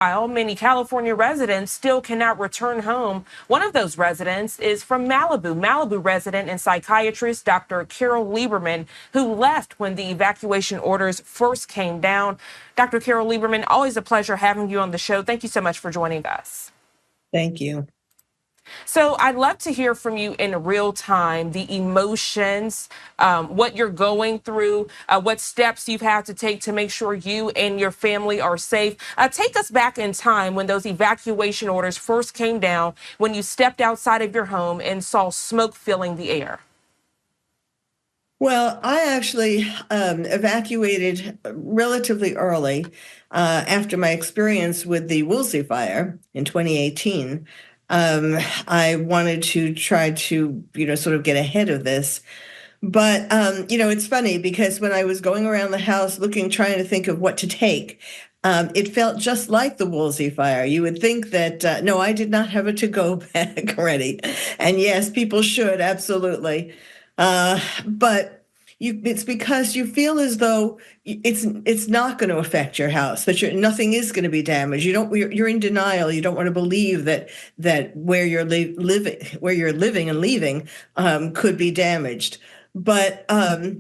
While many California residents still cannot return home, one of those residents is from Malibu. Malibu resident and psychiatrist Dr. Carol Lieberman, who left when the evacuation orders first came down. Dr. Carol Lieberman, always a pleasure having you on the show. Thank you so much for joining us. Thank you. So I'd love to hear from you in real time, the emotions, what you're going through, what steps you've had to take to make sure you and your family are safe. Take us back in time when those evacuation orders first came down, when you stepped outside of your home and saw smoke filling the air. Well, I actually evacuated relatively early after my experience with the Woolsey fire in 2018. I wanted to try to, sort of get ahead of this. But, it's funny because when I was going around the house trying to think of what to take, it felt just like the Woolsey fire. You would think that, no, I did not have a to-go bag ready. And yes, people should, absolutely. But it's because you feel as though it's not going to affect your house, that nothing is going to be damaged. You're in denial. You don't want to believe that where you're living and leaving could be damaged. But so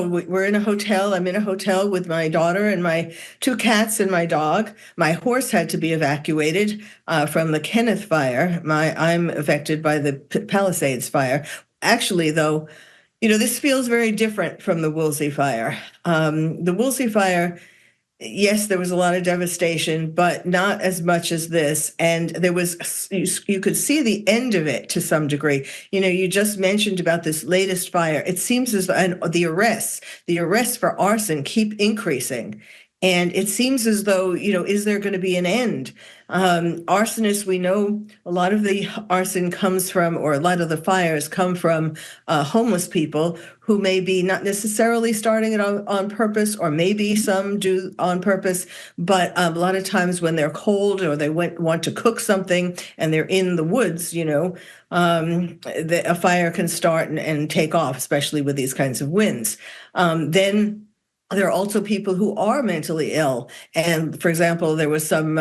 we're in a hotel. I'm in a hotel with my daughter and my 2 cats and my dog. My horse had to be evacuated from the Kenneth fire. I'm affected by the Palisades fire. Actually, though, this feels very different from the Woolsey fire. The Woolsey fire, yes, there was a lot of devastation, but not as much as this. And there was, you could see the end of it to some degree. You just mentioned about this latest fire. It seems as though, and the arrests for arson keep increasing. And it seems as though, is there going to be an end? Arsonists, we know a lot of the arson comes from, or a lot of the fires come from homeless people who may be not necessarily starting it on purpose, or maybe some do on purpose. But a lot of times when they're cold or they want to cook something and they're in the woods, a fire can start and take off, especially with these kinds of winds. Then there are also people who are mentally ill. And for example, there was in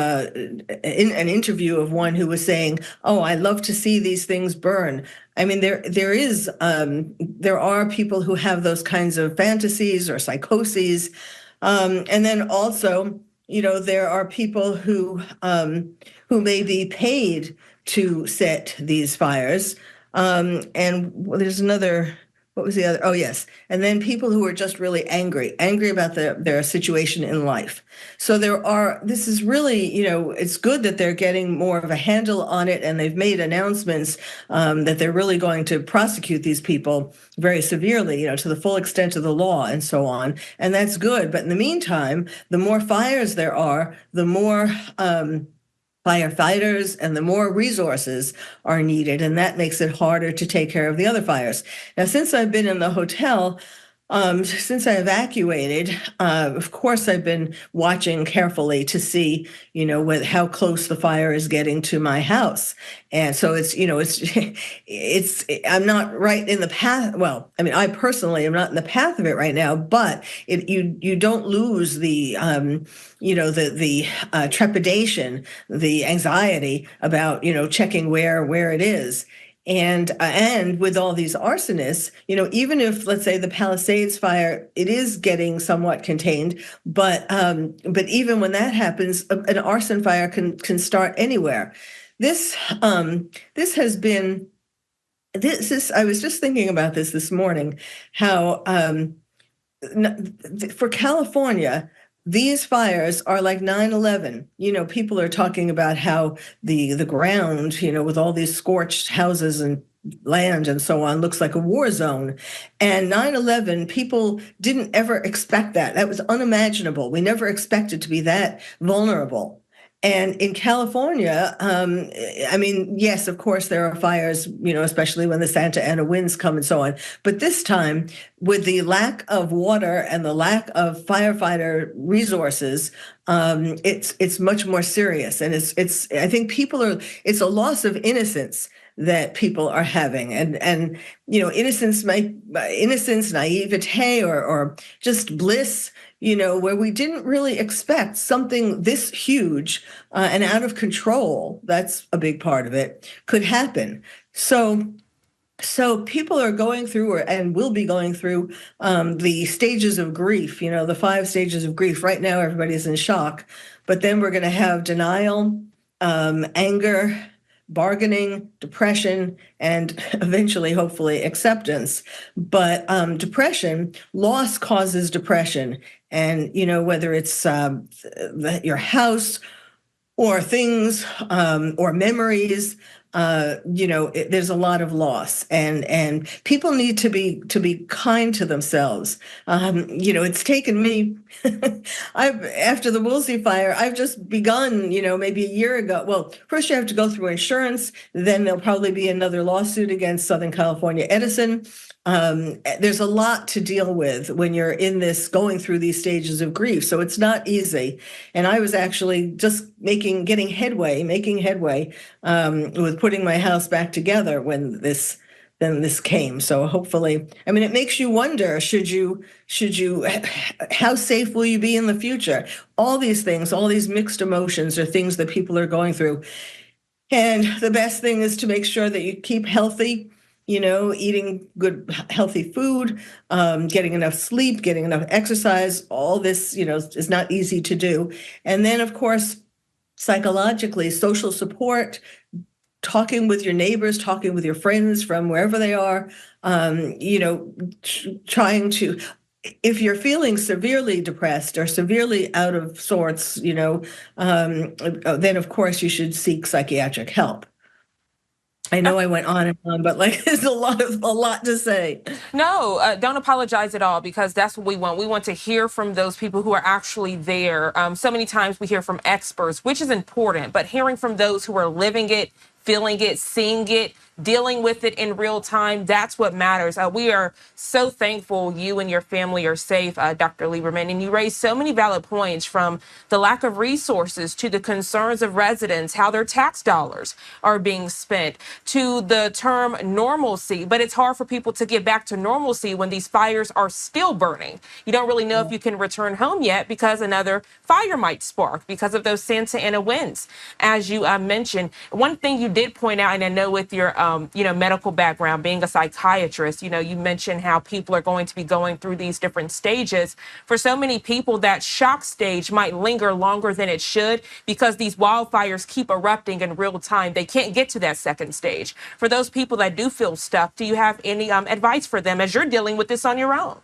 an interview of one who was saying, "Oh, I love to see these things burn." I mean, there are people who have those kinds of fantasies or psychoses. And then also, there are people who may be paid to set these fires. And there's another. What was the other? Oh, yes. And then people who are just really angry about their situation in life. So this is really, it's good that they're getting more of a handle on it, and they've made announcements that they're really going to prosecute these people very severely, to the full extent of the law and so on. And that's good. But in the meantime, the more fires there are, the more firefighters and the more resources are needed, and that makes it harder to take care of the other fires. Now, since I've been in the hotel, since I evacuated, of course, I've been watching carefully to see, how close the fire is getting to my house. And so I'm not right in the path. Well, I mean, I personally am not in the path of it right now, but you don't lose the, the trepidation, the anxiety about, checking where it is. And with all these arsonists, even if, let's say, the Palisades fire, it is getting somewhat contained, but even when that happens, an arson fire can start anywhere. This has been this. I was just thinking about this morning, how for California, these fires are like 9/11. People are talking about how the ground, with all these scorched houses and land and so on, looks like a war zone. And 9/11, people didn't ever expect that. That was unimaginable. We never expected to be that vulnerable. And in California, I mean, yes, of course, there are fires, especially when the Santa Ana winds come and so on. But this time, with the lack of water and the lack of firefighter resources, it's much more serious. And I think it's a loss of innocence that people are having, innocence, naivete, or just bliss, where we didn't really expect something this huge and out of control, that's a big part of it, could happen. So people are going through and will be going through the stages of grief, the 5 stages of grief. Right now, everybody's in shock, but then we're going to have denial, anger, bargaining, depression, and eventually, hopefully, acceptance. But depression, loss causes depression. And, whether it's your house or things or memories, there's a lot of loss, and people need to be kind to themselves. It's taken me. I've after the Woolsey fire, I've just begun. Maybe a year ago. Well, first you have to go through insurance. Then there'll probably be another lawsuit against Southern California Edison. There's a lot to deal with when you're going through these stages of grief. So it's not easy. And I was actually just making headway with putting my house back together when this came. So hopefully, it makes you wonder, how safe will you be in the future? All these things, all these mixed emotions are things that people are going through. And the best thing is to make sure that you keep healthy, eating good, healthy food, getting enough sleep, getting enough exercise. All this, is not easy to do. And then, of course, psychologically, social support, talking with your neighbors, talking with your friends from wherever they are, trying to, if you're feeling severely depressed or severely out of sorts, then of course you should seek psychiatric help. I know I went on and on, but there's a lot to say. No, don't apologize at all, because that's what we want. We want to hear from those people who are actually there. So many times we hear from experts, which is important, but hearing from those who are living it, feeling it, seeing it, dealing with it in real time, that's what matters. We are so thankful you and your family are safe, Dr. Lieberman. And you raised so many valid points, from the lack of resources to the concerns of residents, how their tax dollars are being spent, to the term normalcy. But it's hard for people to get back to normalcy when these fires are still burning. You don't really know if you can return home yet, because another fire might spark because of those Santa Ana winds, as you mentioned. One thing you did point out, and I know with your medical background, being a psychiatrist, you mentioned how people are going to be going through these different stages. For so many people, that shock stage might linger longer than it should, because these wildfires keep erupting in real time. They can't get to that second stage. For those people that do feel stuck, do you have any advice for them as you're dealing with this on your own?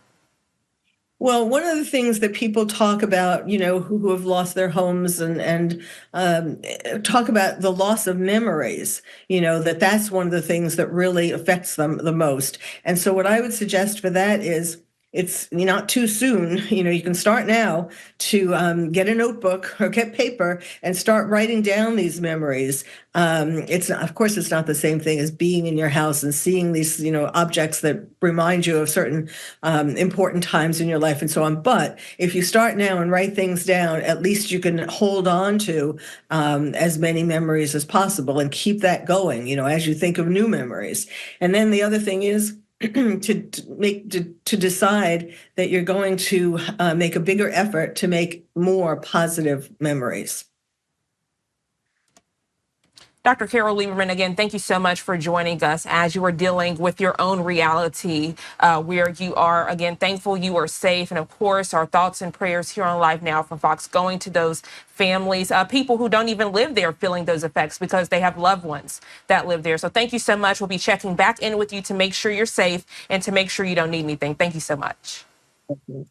Well, one of the things that people talk about, who have lost their homes and talk about the loss of memories, that's one of the things that really affects them the most. And so what I would suggest for that is, it's not too soon. You can start now to get a notebook or get paper and start writing down these memories. Of course, it's not the same thing as being in your house and seeing these, objects that remind you of certain important times in your life and so on. But if you start now and write things down, at least you can hold on to as many memories as possible and keep that going, as you think of new memories. And then the other thing is, to decide that you're going to make a bigger effort to make more positive memories. Dr. Carol Lieberman, again, thank you so much for joining us as you are dealing with your own reality, where you are, again, thankful you are safe. And of course, our thoughts and prayers here on Live Now from Fox going to those families, people who don't even live there, feeling those effects because they have loved ones that live there. So thank you so much. We'll be checking back in with you to make sure you're safe and to make sure you don't need anything. Thank you so much. Thank you.